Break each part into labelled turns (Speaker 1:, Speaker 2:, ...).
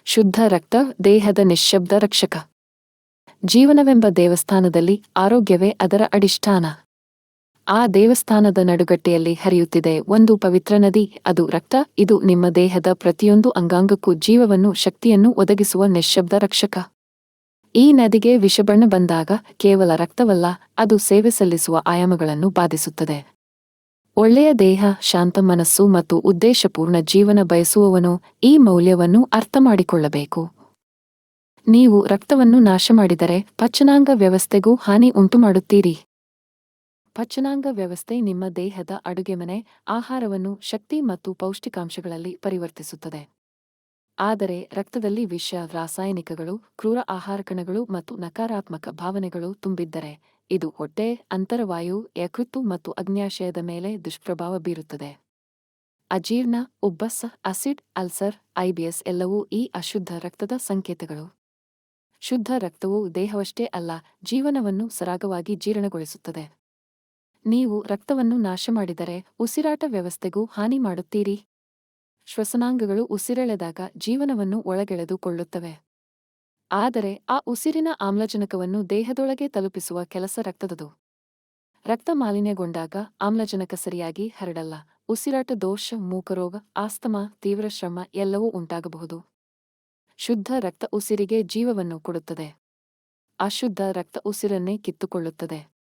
Speaker 1: ಶುದ್ಧ ರಕ್ತ ದೇಹದ ನಿಶ್ಶಬ್ದ ರಕ್ಷಕ. ಜೀವನವೆಂಬ ದೇವಸ್ಥಾನದಲ್ಲಿ ಆರೋಗ್ಯವೇ ಅದರ ಅಡಿಷ್ಠಾನ. ಆ ದೇವಸ್ಥಾನದ ನಡುಗಟ್ಟೆಯಲ್ಲಿ ಹರಿಯುತ್ತಿದೆ ಒಂದು ಪವಿತ್ರ ನದಿ, ಅದು ರಕ್ತ. ಇದು ನಿಮ್ಮ ದೇಹದ ಪ್ರತಿಯೊಂದು ಅಂಗಾಂಗಕ್ಕೂ ಜೀವವನ್ನು, ಶಕ್ತಿಯನ್ನು ಒದಗಿಸುವ ನಿಶ್ಶಬ್ದ ರಕ್ಷಕ. ಈ ನದಿಗೆ ವಿಷಬಣ್ಣ ಬಂದಾಗ ಕೇವಲ ರಕ್ತವಲ್ಲ, ಅದು ಸೇವೆ ಸಲ್ಲಿಸುವ ಆಯಾಮಗಳನ್ನು ಬಾಧಿಸುತ್ತದೆ. ಒಳ್ಳೆಯ ದೇಹ, ಶಾಂತ ಮನಸ್ಸು ಮತ್ತು ಉದ್ದೇಶಪೂರ್ಣ ಜೀವನ ಬಯಸುವವನು ಈ ಮೌಲ್ಯವನ್ನು ಅರ್ಥಮಾಡಿಕೊಳ್ಳಬೇಕು. ನೀವು ರಕ್ತವನ್ನು ನಾಶ ಮಾಡಿದರೆ ಪಚನಾಂಗ ವ್ಯವಸ್ಥೆಗೂ ಹಾನಿ ಉಂಟುಮಾಡುತ್ತೀರಿ. ಪಚನಾಂಗ ವ್ಯವಸ್ಥೆ ನಿಮ್ಮ ದೇಹದ ಅಡುಗೆಮನೆ, ಆಹಾರವನ್ನು ಶಕ್ತಿ ಮತ್ತು ಪೌಷ್ಟಿಕಾಂಶಗಳಲ್ಲಿ ಪರಿವರ್ತಿಸುತ್ತದೆ. ಆದರೆ ರಕ್ತದಲ್ಲಿ ವಿಷ, ರಾಸಾಯನಿಕಗಳು, ಕ್ರೂರ ಆಹಾರಕಣಗಳು ಮತ್ತು ನಕಾರಾತ್ಮಕ ಭಾವನೆಗಳು ತುಂಬಿದ್ದರೆ ಇದು ಹೊಟ್ಟೆ, ಅಂತರವಾಯು, ಯಕೃತ್ತು ಮತ್ತು ಅಗ್ನ್ಯಾಶಯದ ಮೇಲೆ ದುಷ್ಪ್ರಭಾವ ಬೀರುತ್ತದೆ. ಅಜೀರ್ಣ, ಉಬ್ಬಸ, ಅಸಿಡ್, ಅಲ್ಸರ್, ಐಬಿಎಸ್ ಎಲ್ಲವೂ ಈ ಅಶುದ್ಧ ರಕ್ತದ ಸಂಕೇತಗಳು. ಶುದ್ಧ ರಕ್ತವು ದೇಹವಷ್ಟೇ ಅಲ್ಲ, ಜೀವನವನ್ನು ಸರಾಗವಾಗಿ ಜೀರ್ಣಗೊಳಿಸುತ್ತದೆ. ನೀವು ರಕ್ತವನ್ನು ನಾಶ ಮಾಡಿದರೆ ಉಸಿರಾಟ ವ್ಯವಸ್ಥೆಗೂ ಹಾನಿ ಮಾಡುತ್ತೀರಿ. ಶ್ವಸನಾಂಗಗಳು ಉಸಿರೆಳೆದಾಗ ಜೀವನವನ್ನು ಒಳಗೆಳೆದುಕೊಳ್ಳುತ್ತವೆ. ಆದರೆ ಆ ಉಸಿರಿನ ಆಮ್ಲಜನಕವನ್ನು ದೇಹದೊಳಗೆ ತಲುಪಿಸುವ ಕೆಲಸ ರಕ್ತದದು. ರಕ್ತ ಮಾಲಿನ್ಯಗೊಂಡಾಗ ಆಮ್ಲಜನಕ ಸರಿಯಾಗಿ ಹರಡಲ್ಲ. ಉಸಿರಾಟ ದೋಷ, ಮೂಕರೋಗ, ಆಸ್ತಮಾ, ತೀವ್ರ ಶ್ರಮ ಎಲ್ಲವೂ ಉಂಟಾಗಬಹುದು. ಶುದ್ಧ ರಕ್ತ ಉಸಿರಿಗೆ ಜೀವವನ್ನು ಕೊಡುತ್ತದೆ. ಅಶುದ್ಧ ರಕ್ತ ಉಸಿರನ್ನೇ ಕಿತ್ತುಕೊಳ್ಳುತ್ತದೆ.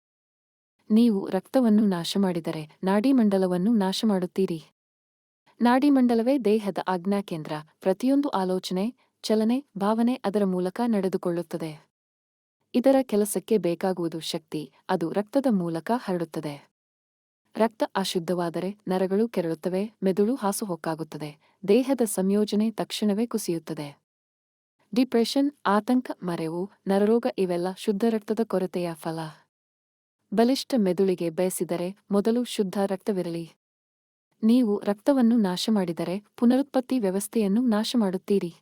Speaker 1: ನೀವು ರಕ್ತವನ್ನು ನಾಶ ಮಾಡಿದರೆ ನಾಡಿಮಂಡಲವನ್ನು ನಾಶ ಮಾಡುತ್ತೀರಿ. ನಾಡಿಮಂಡಲವೇ ದೇಹದ ಆಜ್ಞಾಕೇಂದ್ರ. ಪ್ರತಿಯೊಂದು ಆಲೋಚನೆ, ಚಲನೆ, ಭಾವನೆ ಅದರ ಮೂಲಕ ನಡೆದುಕೊಳ್ಳುತ್ತದೆ. ಇದರ ಕೆಲಸಕ್ಕೆ ಬೇಕಾಗುವುದು ಶಕ್ತಿ, ಅದು ರಕ್ತದ ಮೂಲಕ ಹರಡುತ್ತದೆ. ರಕ್ತ ಅಶುದ್ಧವಾದರೆ ನರಗಳು ಕೆರಳುತ್ತವೆ, ಮೆದುಳು ಹಾಸುಹೊಕ್ಕಾಗುತ್ತದೆ, ದೇಹದ ಸಂಯೋಜನೆ ತಕ್ಷಣವೇ ಕುಸಿಯುತ್ತದೆ. ಡಿಪ್ರೆಷನ್, ಆತಂಕ, ಮರೆವು, ನರರೋಗ ಇವೆಲ್ಲ ಶುದ್ಧ ರಕ್ತದ ಕೊರತೆಯ ಫಲ. ಬಲಿಷ್ಠ ಮೆದುಳಿಗೆ ಬಯಸಿದರೆ ಮೊದಲು ಶುದ್ಧ ರಕ್ತವಿರಲಿ. ನೀವು ರಕ್ತವನ್ನು ನಾಶ ಮಾಡಿದರೆ ಪುನರುತ್ಪತ್ತಿ ವ್ಯವಸ್ಥೆಯನ್ನು ನಾಶ ಮಾಡುತ್ತೀರಿ.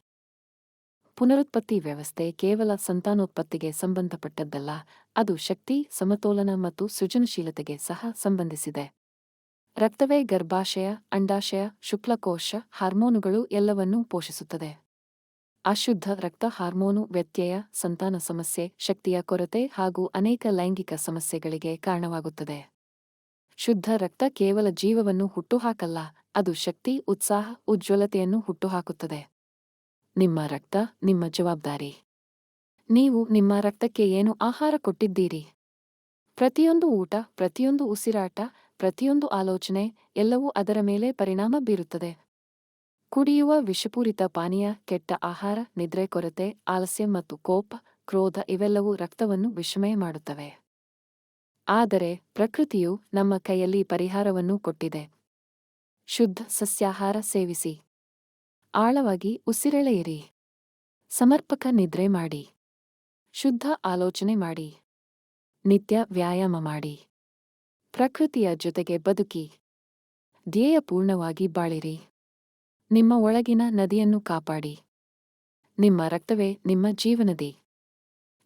Speaker 1: ಪುನರುತ್ಪತ್ತಿ ವ್ಯವಸ್ಥೆ ಕೇವಲ ಸಂತಾನೋತ್ಪತ್ತಿಗೆ ಸಂಬಂಧಪಟ್ಟದ್ದಲ್ಲ, ಅದು ಶಕ್ತಿ, ಸಮತೋಲನ ಮತ್ತು ಸೃಜನಶೀಲತೆಗೆ ಸಹ ಸಂಬಂಧಿಸಿದೆ. ರಕ್ತವೇ ಗರ್ಭಾಶಯ, ಅಂಡಾಶಯ, ಶುಕ್ಲಕೋಶ, ಹಾರ್ಮೋನುಗಳು ಎಲ್ಲವನ್ನೂ ಪೋಷಿಸುತ್ತದೆ. ಅಶುದ್ಧ ರಕ್ತ ಹಾರ್ಮೋನು ವ್ಯತ್ಯಯ, ಸಂತಾನ ಸಮಸ್ಯೆ, ಶಕ್ತಿಯ ಕೊರತೆ ಹಾಗೂ ಅನೇಕ ಲೈಂಗಿಕ ಸಮಸ್ಯೆಗಳಿಗೆ ಕಾರಣವಾಗುತ್ತದೆ. ಶುದ್ಧ ರಕ್ತ ಕೇವಲ ಜೀವವನ್ನು ಹುಟ್ಟುಹಾಕಲ್ಲ, ಅದು ಶಕ್ತಿ, ಉತ್ಸಾಹ, ಉಜ್ವಲತೆಯನ್ನು ಹುಟ್ಟುಹಾಕುತ್ತದೆ. ನಿಮ್ಮ ರಕ್ತ ನಿಮ್ಮ ಜವಾಬ್ದಾರಿ. ನೀವು ನಿಮ್ಮ ರಕ್ತಕ್ಕೆ ಏನು ಆಹಾರ ಕೊಟ್ಟಿದ್ದೀರಿ? ಪ್ರತಿಯೊಂದು ಊಟ, ಪ್ರತಿಯೊಂದು ಉಸಿರಾಟ, ಪ್ರತಿಯೊಂದು ಆಲೋಚನೆ ಎಲ್ಲವೂ ಅದರ ಮೇಲೆ ಪರಿಣಾಮ ಬೀರುತ್ತದೆ. ಕುಡಿಯುವ ವಿಷಪೂರಿತ ಪಾನೀಯ, ಕೆಟ್ಟ ಆಹಾರ, ನಿದ್ರೆ ಕೊರತೆ, ಆಲಸ್ಯ ಮತ್ತು ಕೋಪ, ಕ್ರೋಧ ಇವೆಲ್ಲವೂ ರಕ್ತವನ್ನು ವಿಷಮಯ ಮಾಡುತ್ತವೆ. ಆದರೆ ಪ್ರಕೃತಿಯು ನಮ್ಮ ಕೈಯಲ್ಲಿ ಪರಿಹಾರವನ್ನು ಕೊಟ್ಟಿದೆ. ಶುದ್ಧ ಸಸ್ಯಾಹಾರ ಸೇವಿಸಿ. ಆಳವಾಗಿ ಉಸಿರೆಳೆಯಿರಿ. ಸಮರ್ಪಕ ನಿದ್ರೆ ಮಾಡಿ. ಶುದ್ಧ ಆಲೋಚನೆ ಮಾಡಿ. ನಿತ್ಯ ವ್ಯಾಯಾಮ ಮಾಡಿ. ಪ್ರಕೃತಿಯ ಜೊತೆಗೆ ಬದುಕಿ. ಧ್ಯೇಯಪೂರ್ಣವಾಗಿ ಬಾಳಿರಿ. ನಿಮ್ಮ ಒಳಗಿನ ನದಿಯನ್ನು ಕಾಪಾಡಿ. ನಿಮ್ಮ ರಕ್ತವೇ ನಿಮ್ಮ ಜೀವನದಿ.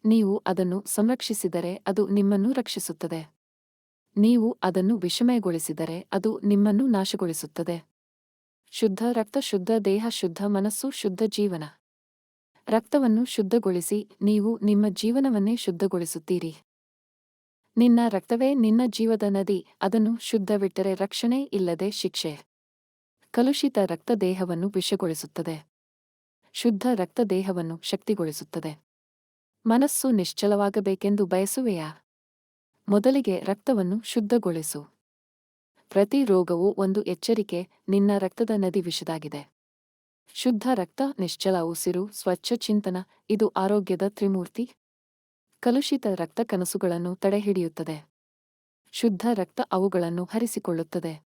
Speaker 1: ನೀವು ಅದನ್ನು ಸಂರಕ್ಷಿಸಿದರೆ ಅದು ನಿಮ್ಮನ್ನು ರಕ್ಷಿಸುತ್ತದೆ. ನೀವು ಅದನ್ನು ವಿಷಮಯಗೊಳಿಸಿದರೆ ಅದು ನಿಮ್ಮನ್ನು ನಾಶಗೊಳಿಸುತ್ತದೆ. ಶುದ್ಧ ರಕ್ತ, ಶುದ್ಧ ದೇಹ, ಶುದ್ಧ ಮನಸ್ಸು, ಶುದ್ಧ ಜೀವನ. ರಕ್ತವನ್ನು ಶುದ್ಧಗೊಳಿಸಿ ನೀವು ನಿಮ್ಮ ಜೀವನವನ್ನೇ ಶುದ್ಧಗೊಳಿಸುತ್ತೀರಿ. ನಿನ್ನ ರಕ್ತವೇ ನಿನ್ನ ಜೀವದ ನದಿ, ಅದನ್ನು ಶುದ್ಧವಿಟ್ಟರೆ ರಕ್ಷಣೆ, ಇಲ್ಲದೆ ಶಿಕ್ಷೆ. ಕಲುಷಿತ ರಕ್ತ ದೇಹವನ್ನು ವಿಷಗೊಳಿಸುತ್ತದೆ. ಶುದ್ಧ ರಕ್ತ ದೇಹವನ್ನು ಶಕ್ತಿಗೊಳಿಸುತ್ತದೆ. ಮನಸ್ಸು ನಿಶ್ಚಲವಾಗಬೇಕೆಂದು ಬಯಸುವೆಯಾ? ಮೊದಲಿಗೆ ರಕ್ತವನ್ನು ಶುದ್ಧಗೊಳಿಸು. ಪ್ರತಿ ರೋಗವೂ ಒಂದು ಎಚ್ಚರಿಕೆ, ನಿನ್ನ ರಕ್ತದ ನದಿ ವಿಷದಾಗಿದೆ. ಶುದ್ಧ ರಕ್ತ, ನಿಶ್ಚಲ ಉಸಿರು, ಸ್ವಚ್ಛ ಚಿಂತನ, ಇದು ಆರೋಗ್ಯದ ತ್ರಿಮೂರ್ತಿ. ಕಲುಷಿತ ರಕ್ತ ಕನಸುಗಳನ್ನು ತಡೆಹಿಡಿಯುತ್ತದೆ. ಶುದ್ಧ ರಕ್ತ ಅವುಗಳನ್ನು ಹರಿಸಿಕೊಳ್ಳುತ್ತದೆ.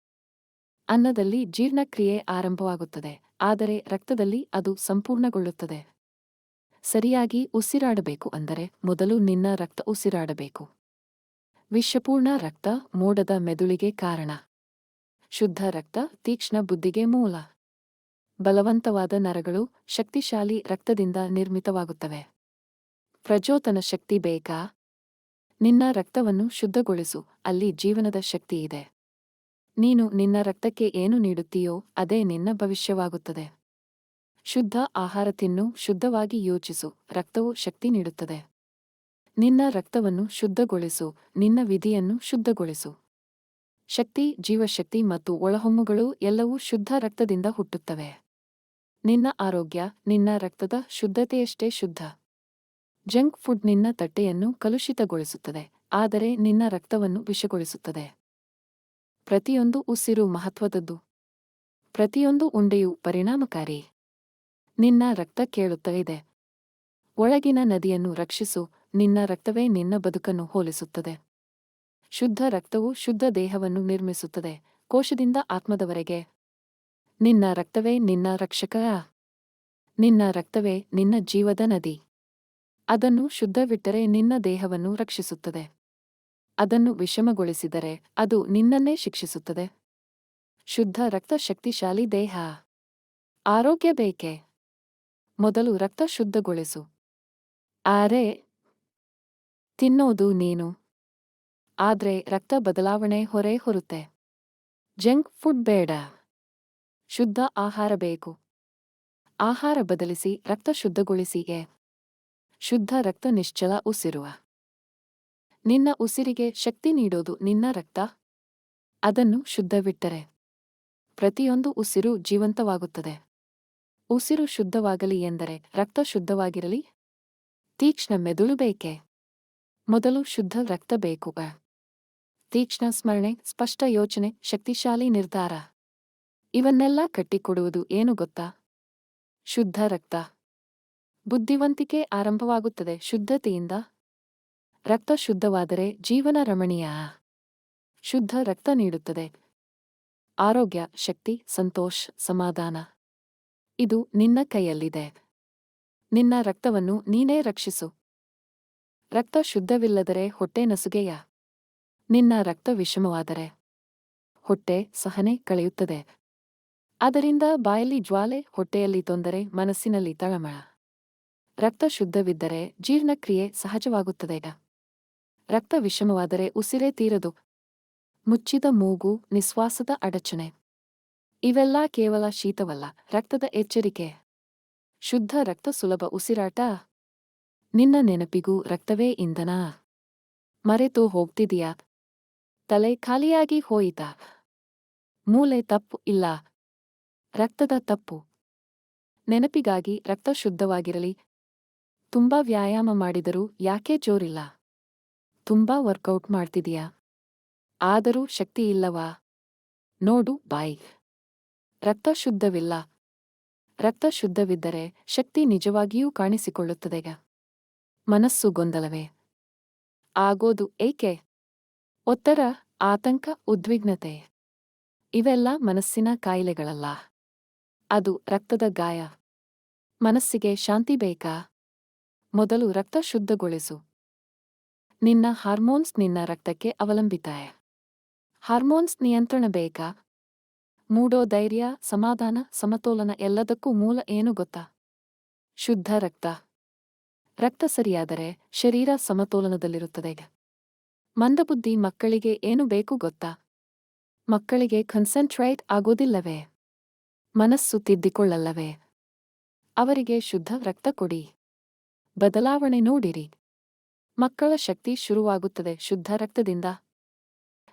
Speaker 1: ಅನ್ನದಲ್ಲಿ ಜೀರ್ಣಕ್ರಿಯೆ ಆರಂಭವಾಗುತ್ತದೆ, ಆದರೆ ರಕ್ತದಲ್ಲಿ ಅದು ಸಂಪೂರ್ಣಗೊಳ್ಳುತ್ತದೆ. ಸರಿಯಾಗಿ ಉಸಿರಾಡಬೇಕು ಅಂದರೆ ಮೊದಲು ನಿನ್ನ ರಕ್ತ ಉಸಿರಾಡಬೇಕು. ವಿಷಪೂರ್ಣ ರಕ್ತ ಮೋಡದ ಮೆದುಳಿಗೆ ಕಾರಣ. ಶುದ್ಧ ರಕ್ತ ತೀಕ್ಷ್ಣ ಬುದ್ಧಿಗೆ ಮೂಲ. ಬಲವಂತವಾದ ನರಗಳು ಶಕ್ತಿಶಾಲಿ ರಕ್ತದಿಂದ ನಿರ್ಮಿತವಾಗುತ್ತವೆ. ಪ್ರಚೋದನ ಶಕ್ತಿ ಬೇಕಾ? ನಿನ್ನ ರಕ್ತವನ್ನು ಶುದ್ಧಗೊಳಿಸು, ಅಲ್ಲಿ ಜೀವನದ ಶಕ್ತಿ ಇದೆ. ನೀನು ನಿನ್ನ ರಕ್ತಕ್ಕೆ ಏನು ನೀಡುತ್ತೀಯೋ ಅದೇ ನಿನ್ನ ಭವಿಷ್ಯವಾಗುತ್ತದೆ. ಶುದ್ಧ ಆಹಾರ ತಿನ್ನು, ಶುದ್ಧವಾಗಿ ಯೋಚಿಸು, ರಕ್ತವು ಶಕ್ತಿ ನೀಡುತ್ತದೆ. ನಿನ್ನ ರಕ್ತವನ್ನು ಶುದ್ಧಗೊಳಿಸು, ನಿನ್ನ ವಿಧಿಯನ್ನು ಶುದ್ಧಗೊಳಿಸು. ಶಕ್ತಿ, ಜೀವಶಕ್ತಿ ಮತ್ತು ಒಳಹೊಮ್ಮುಗಳು ಎಲ್ಲವೂ ಶುದ್ಧ ರಕ್ತದಿಂದ ಹುಟ್ಟುತ್ತವೆ. ನಿನ್ನ ಆರೋಗ್ಯ ನಿನ್ನ ರಕ್ತದ ಶುದ್ಧತೆಯಷ್ಟೇ ಶುದ್ಧ. ಜಂಕ್ ಫುಡ್ ನಿನ್ನ ತಟ್ಟೆಯನ್ನು ಕಲುಷಿತಗೊಳಿಸುತ್ತದೆ, ಆದರೆ ನಿನ್ನ ರಕ್ತವನ್ನು ವಿಷಗೊಳಿಸುತ್ತದೆ. ಪ್ರತಿಯೊಂದು ಉಸಿರು ಮಹತ್ವದದ್ದು. ಪ್ರತಿಯೊಂದು ಉಂಡೆಯೂ ಪರಿಣಾಮಕಾರಿ. ನಿನ್ನ ರಕ್ತ ಕೇಳುತ್ತಲಿದೆ. ಒಳಗಿನ ನದಿಯನ್ನು ರಕ್ಷಿಸು, ನಿನ್ನ ರಕ್ತವೇ ನಿನ್ನ ಬದುಕನ್ನು ಹೋಲಿಸುತ್ತದೆ. ಶುದ್ಧ ರಕ್ತವು ಶುದ್ಧ ದೇಹವನ್ನು ನಿರ್ಮಿಸುತ್ತದೆ, ಕೋಶದಿಂದ ಆತ್ಮದವರೆಗೆ. ನಿನ್ನ ರಕ್ತವೇ ನಿನ್ನ ರಕ್ಷಕ. ನಿನ್ನ ರಕ್ತವೇ ನಿನ್ನ ಜೀವದ ನದಿ. ಅದನ್ನು ಶುದ್ಧವಿಟ್ಟರೆ ನಿನ್ನ ದೇಹವನ್ನು ರಕ್ಷಿಸುತ್ತದೆ. ಅದನ್ನು ವಿಷಮಗೊಳಿಸಿದರೆ ಅದು ನಿನ್ನನ್ನೇ ಶಿಕ್ಷಿಸುತ್ತದೆ. ಶುದ್ಧ ರಕ್ತ ಶಕ್ತಿಶಾಲಿ ದೇಹ. ಆರೋಗ್ಯ ಬೇಕೆ? ಮೊದಲು ರಕ್ತ ಶುದ್ಧಗೊಳಿಸು. ಆರೆ ತಿನ್ನೋದು ನೀನು. ಆದ್ರೆ ರಕ್ತ ಬದಲಾವಣೆ ಹೊರೆ ಹೊರುತ್ತೆ. ಜಂಕ್ ಫುಡ್ ಬೇಡ. ಶುದ್ಧ ಆಹಾರ ಬೇಕು. ಆಹಾರ ಬದಲಿಸಿ ರಕ್ತ ಶುದ್ಧಗೊಳಿಸಿಗೆ. ಶುದ್ಧ ರಕ್ತ ನಿಶ್ಚಲ ಉಸಿರುವ. ನಿನ್ನ ಉಸಿರಿಗೆ ಶಕ್ತಿ ನೀಡೋದು ನಿನ್ನ ರಕ್ತ. ಅದನ್ನು ಶುದ್ಧವಿಟ್ಟರೆ ಪ್ರತಿಯೊಂದು ಉಸಿರು ಜೀವಂತವಾಗುತ್ತದೆ. ಉಸಿರು ಶುದ್ಧವಾಗಲಿ ಎಂದರೆ ರಕ್ತ ಶುದ್ಧವಾಗಿರಲಿ. ತೀಕ್ಷ್ಣ ಮೆದುಳು ಬೇಕೆ? ಮೊದಲು ಶುದ್ಧ ರಕ್ತ ಬೇಕು. ತೀಕ್ಷ್ಣ ಸ್ಮರಣೆ, ಸ್ಪಷ್ಟ ಯೋಚನೆ, ಶಕ್ತಿಶಾಲಿ ನಿರ್ಧಾರ. ಇವನ್ನೆಲ್ಲ ಕಟ್ಟಿಕೊಡುವುದು ಏನು ಗೊತ್ತಾ? ಶುದ್ಧ ರಕ್ತ. ಬುದ್ಧಿವಂತಿಕೆ ಆರಂಭವಾಗುತ್ತದೆ ಶುದ್ಧತೆಯಿಂದ. ರಕ್ತ ಶುದ್ಧವಾದರೆ ಜೀವನ ರಮಣೀಯ. ಶುದ್ಧ ರಕ್ತ ನೀಡುತ್ತದೆ ಆರೋಗ್ಯ, ಶಕ್ತಿ, ಸಂತೋಷ, ಸಮಾಧಾನ. ಇದು ನಿನ್ನ ಕೈಯಲ್ಲಿದೆ. ನಿನ್ನ ರಕ್ತವನ್ನು ನೀನೇ ರಕ್ಷಿಸು. ರಕ್ತ ಶುದ್ಧವಿಲ್ಲದರೆ ಹೊಟ್ಟೆ ನಸುಗೆಯ. ನಿನ್ನ ರಕ್ತ ವಿಷಮವಾದರೆ ಹೊಟ್ಟೆ ಸಹನೆ ಕಳೆಯುತ್ತದೆ. ಅದರಿಂದ ಬಾಯಲ್ಲಿ ಜ್ವಾಲೆ, ಹೊಟ್ಟೆಯಲ್ಲಿ ತೊಂದರೆ, ಮನಸ್ಸಿನಲ್ಲಿ ತಳಮಳ. ರಕ್ತ ಶುದ್ಧವಿದ್ದರೆ ಜೀರ್ಣಕ್ರಿಯೆ ಸಹಜವಾಗುತ್ತದೆ. ರಕ್ತ ವಿಷಮವಾದರೆ ಉಸಿರೇ ತೀರದು. ಮುಚ್ಚಿದ ಮೂಗು, ನಿಶ್ವಾಸದ ಅಡಚಣೆ. ಇವೆಲ್ಲ ಕೇವಲ ಶೀತವಲ್ಲ, ರಕ್ತದ ಎಚ್ಚರಿಕೆ. ಶುದ್ಧ ರಕ್ತ ಸುಲಭ ಉಸಿರಾಟ. ನಿನ್ನ ನೆನಪಿಗೂ ರಕ್ತವೇ ಇಂಧನ. ಮರೆತು ಹೋಗ್ತಿದೀಯಾ? ತಲೆ ಖಾಲಿಯಾಗಿ ಹೋಯಿತಾ? ಮೂಳೆ ತಪ್ಪು ಇಲ್ಲ, ರಕ್ತದ ತಪ್ಪು. ನೆನಪಿಗಾಗಿ ರಕ್ತ ಶುದ್ಧವಾಗಿರಲಿ. ತುಂಬಾ ವ್ಯಾಯಾಮ ಮಾಡಿದರೂ ಯಾಕೆ ಜೋರಿಲ್ಲ? ತುಂಬಾ ವರ್ಕೌಟ್ ಮಾಡ್ತಿದೀಯಾ? ಆದರೂ ಶಕ್ತಿ ಇಲ್ಲವಾ? ನೋಡು ಬಾಯ್. ರಕ್ತ ಶುದ್ಧವಿಲ್ಲ. ರಕ್ತ ಶುದ್ಧವಿದ್ದರೆ ಶಕ್ತಿ ನಿಜವಾಗಿಯೂ ಕಾಣಿಸಿಕೊಳ್ಳುತ್ತದೆ. ಮನಸ್ಸು ಗೊಂದಲವೇ? ಆಗೋದು ಏಕೆ? ಒತ್ತಡ, ಆತಂಕ, ಉದ್ವಿಗ್ನತೆ. ಇವೆಲ್ಲ ಮನಸ್ಸಿನ ಕಾಯಿಲೆಗಳಲ್ಲ. ಅದು ರಕ್ತದ ಗಾಯ. ಮನಸ್ಸಿಗೆ ಶಾಂತಿ ಬೇಕಾ? ಮೊದಲು ರಕ್ತ ಶುದ್ಧಗೊಳಿಸು. ನಿನ್ನ ಹಾರ್ಮೋನ್ಸ್ ನಿನ್ನ ರಕ್ತಕ್ಕೆ ಅವಲಂಬಿತ. ಹಾರ್ಮೋನ್ಸ್ ನಿಯಂತ್ರಣ ಬೇಕಾ? ಮೂಡೋ ಧೈರ್ಯ, ಸಮಾಧಾನ, ಸಮತೋಲನ ಎಲ್ಲದಕ್ಕೂ ಮೂಲ ಏನು ಗೊತ್ತಾ? ಶುದ್ಧ ರಕ್ತ. ರಕ್ತ ಸರಿಯಾದರೆ ಶರೀರ ಸಮತೋಲನದಲ್ಲಿರುತ್ತದೆ. ಮಂದಬುದ್ಧಿ ಮಕ್ಕಳಿಗೆ ಏನು ಬೇಕು ಗೊತ್ತಾ? ಮಕ್ಕಳಿಗೆ ಕಾನ್ಸಂಟ್ರೇಟ್ ಆಗೋದಿಲ್ಲವೇ? ಮನಸ್ಸು ತಿದ್ದಿಕೊಳ್ಳಲ್ಲವೇ? ಅವರಿಗೆ ಶುದ್ಧ ರಕ್ತ ಕೊಡಿ. ಬದಲಾವಣೆ ನೋಡಿರಿ. ಮಕ್ಕಳ ಶಕ್ತಿ ಶುರುವಾಗುತ್ತದೆ ಶುದ್ಧ ರಕ್ತದಿಂದ.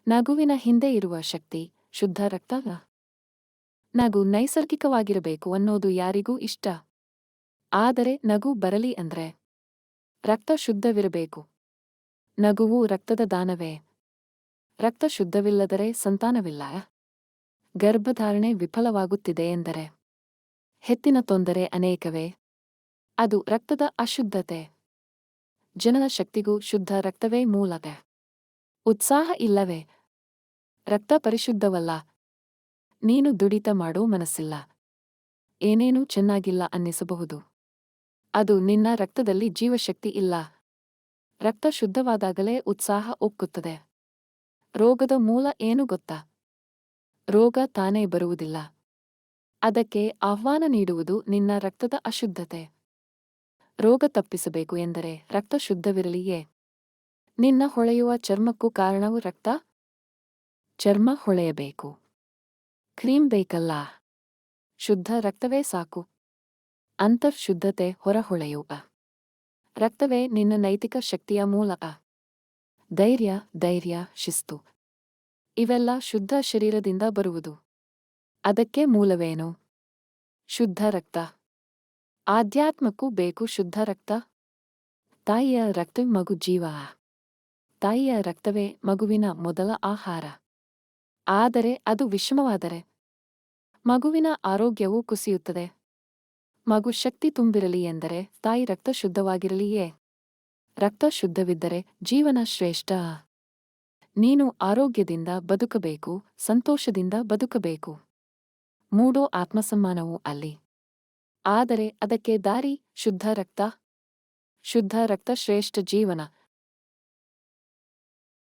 Speaker 1: ನಗುವಿನ ಹಿಂದೆ ಇರುವ ಶಕ್ತಿ ಶುದ್ಧ ರಕ್ತ. ನಗು ನೈಸರ್ಗಿಕವಾಗಿರಬೇಕು ಅನ್ನೋದು ಯಾರಿಗೂ ಇಷ್ಟ. ಆದರೆ ನಗು ಬರಲಿ ಅಂದ್ರೆ ರಕ್ತ ಶುದ್ಧವಿರಬೇಕು. ನಗುವು ರಕ್ತದ ದಾನವೇ. ರಕ್ತ ಶುದ್ಧವಿಲ್ಲದರೆ ಸಂತಾನವಿಲ್ಲ. ಗರ್ಭಧಾರಣೆ ವಿಫಲವಾಗುತ್ತಿದೆ ಎಂದರೆ ಹೆತ್ತಿನ ತೊಂದರೆ ಅನೇಕವೇ. ಅದು ರಕ್ತದ ಅಶುದ್ಧತೆ. ಜನನ ಶಕ್ತಿಗೂ ಶುದ್ಧ ರಕ್ತವೇ ಮೂಲ. ಉತ್ಸಾಹ ಇಲ್ಲವೇ? ರಕ್ತ ಪರಿಶುದ್ಧವಲ್ಲ. ನೀನು ದುಡಿತ ಮಾಡೋ ಮನಸ್ಸಿಲ್ಲ. ಏನೇನೂ ಚೆನ್ನಾಗಿಲ್ಲ ಅನ್ನಿಸಬಹುದು. ಅದು ನಿನ್ನ ರಕ್ತದಲ್ಲಿ ಜೀವಶಕ್ತಿ ಇಲ್ಲ. ರಕ್ತ ಶುದ್ಧವಾದಾಗಲೇ ಉತ್ಸಾಹ ಒಕ್ಕುತ್ತದೆ. ರೋಗದ ಮೂಲ ಏನು ಗೊತ್ತಾ? ರೋಗ ತಾನೇ ಬರುವುದಿಲ್ಲ. ಅದಕ್ಕೆ ಆಹ್ವಾನ ನೀಡುವುದು ನಿನ್ನ ರಕ್ತದ ಅಶುದ್ಧತೆ. ರೋಗ ತಪ್ಪಿಸಬೇಕು ಎಂದರೆ ರಕ್ತ ಶುದ್ಧವಿರಲಿಯೇ. ನಿನ್ನ ಹೊಳೆಯುವ ಚರ್ಮಕ್ಕೂ ಕಾರಣವು ರಕ್ತ. ಚರ್ಮ ಹೊಳೆಯಬೇಕು. ಕ್ರೀಮ್ ಬೇಕಲ್ಲ. ಶುದ್ಧ ರಕ್ತವೇ ಸಾಕು. ಅಂತರ್ಶುದ್ಧತೆ ಹೊರಹೊಳೆಯುವ ರಕ್ತವೇ ನಿನ್ನ ನೈತಿಕ ಶಕ್ತಿಯ ಮೂಲಕ. ಧೈರ್ಯ, ಶಿಸ್ತು ಇವೆಲ್ಲ ಶುದ್ಧ ಶರೀರದಿಂದ ಬರುವುದು. ಅದಕ್ಕೆ ಮೂಲವೇನು? ಶುದ್ಧ ರಕ್ತ. ಆಧ್ಯಾತ್ಮಕ್ಕೂ ಬೇಕು ಶುದ್ಧ ರಕ್ತ. ತಾಯಿಯ ರಕ್ತವೇ ಮಗು ಜೀವ. ತಾಯಿಯ ರಕ್ತವೇ ಮಗುವಿನ ಮೊದಲ ಆಹಾರ. ಆದರೆ ಅದು ವಿಷಮವಾದರೆ ಮಗುವಿನ ಆರೋಗ್ಯವೂ ಕುಸಿಯುತ್ತದೆ. ಮಗು ಶಕ್ತಿ ತುಂಬಿರಲಿ ಎಂದರೆ ತಾಯಿ ರಕ್ತ ಶುದ್ಧವಾಗಿರಲಿಯೇ. ರಕ್ತ ಶುದ್ಧವಿದ್ದರೆ ಜೀವನ ಶ್ರೇಷ್ಠ. ನೀನು ಆರೋಗ್ಯದಿಂದ ಬದುಕಬೇಕು, ಸಂತೋಷದಿಂದ ಬದುಕಬೇಕು. ಮೂಡೋ ಆತ್ಮಸಮ್ಮಾನವೂ ಅಲ್ಲಿ. ಆದರೆ ಅದಕ್ಕೆ ದಾರಿ ಶುದ್ಧ ರಕ್ತ. ಶುದ್ಧ ರಕ್ತ ಶ್ರೇಷ್ಠ ಜೀವನ.